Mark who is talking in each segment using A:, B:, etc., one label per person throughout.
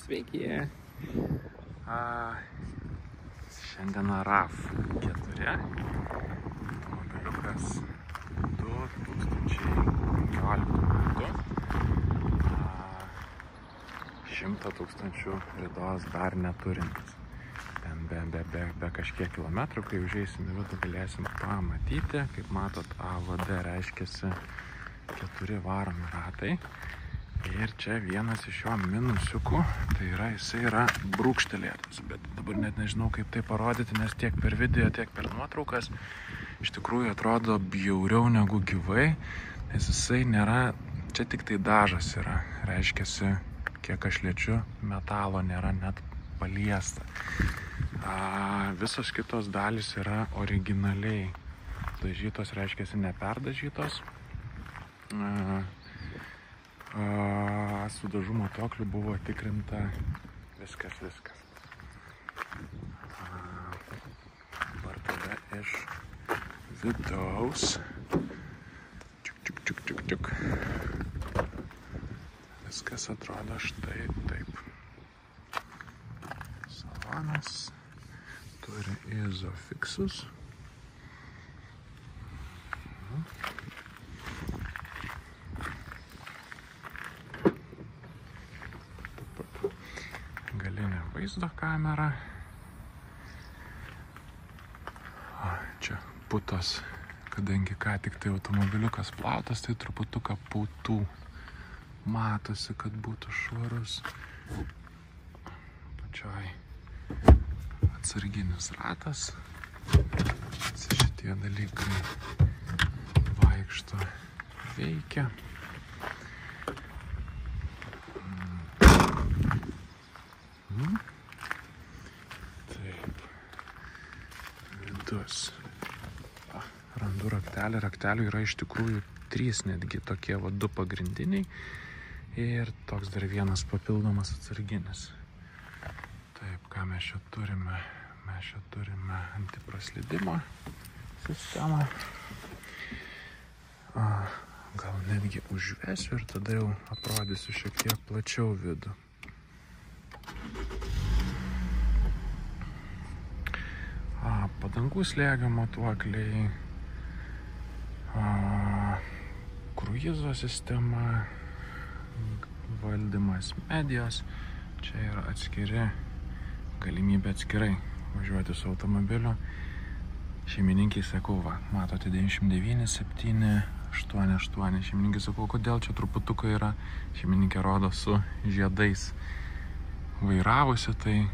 A: Sveiki. Šiandien RAV 4. Automobiliukas 2015 metų. 100 000 ridos dar neturintis. Ten be kažkiek kilometrų, kai užeisim į vidų, galėsim pamatyti. Kaip matot, AVD reiškiasi 4 varomi ratai. Ir čia vienas iš jo minusiukų, tai yra, jisai yra brūkštelėtas. Bet dabar net nežinau, kaip tai parodyti, nes tiek per video, tiek per nuotraukas iš tikrųjų atrodo bjauriau negu gyvai, nes jisai nėra, čia tik tai dažas yra, reiškiasi, kiek aš liečiu, metalo nėra net paliesta. Visos kitos dalys yra originaliai dažytos, reiškiasi neperdažytos. Su dažų matuokliu buvo tikrinta viskas. Dabar tada iš vidaus. Čiuk. Viskas atrodo štai taip. Salonas turi izofixus. Galinė vaizdo kamera. Čia putos, kadangi ką tik tai automobiliukas plautas, tai truputuką putų. Matosi, kad būtų švarus. Pačioj atsarginis ratas. Šitie dalykai vaikšto, veikia. Taip. Vidus. Randu raktelį. Raktelių yra iš tikrųjų 3 netgi tokie, 2 pagrindiniai. Ir toks dar vienas papildomas atsarginis. Taip, ką mes čia turime? Mes čia turime antipraslydimo sistemą. Gal netgi užvesiu ir tada jau aprodysiu šiek tiek plačiau vidų. Padangų slėgio matuokliai, kruizo sistema, valdymas medijos. Čia yra atskiri, galimybė atskirai važiuoti su automobiliu. Šeimininkiai sakau, matote 99 788. Šeimininkai sakau, kodėl čia truputuką yra. Šeimininkė rodo su žiedais vairavusi, tai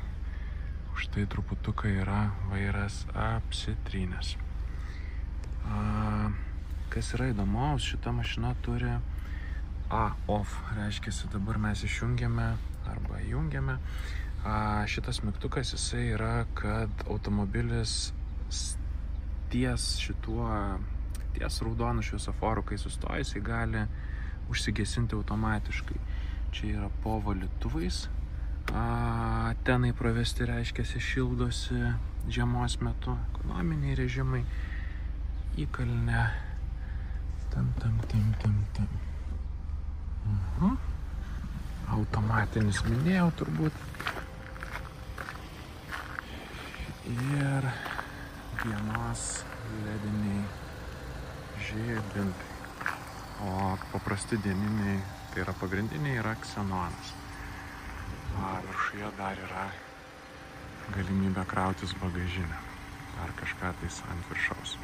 A: už tai truputuką yra vairas apsitrynęs. Kas yra įdomaus, šita mašina turi off, reiškiasi dabar mes išjungiame arba įjungiame. Šitas mygtukas jisai yra, kad automobilis ties raudonu šviesoforu, kai sustoja, jisai gali užsigesinti automatiškai. Čia yra po valytuvais. Tenai pravesti, reiškiasi, šildosi žiemos metu, ekonominiai režimai, įkalnė, tam. Automatinis minėjau turbūt. Ir dienos lediniai žibintai. O paprasti dieniniai, tai yra pagrindiniai, yra ksenonas. Viršuje dar yra galimybė krautis bagažinę ar kažką tais ant viršaus.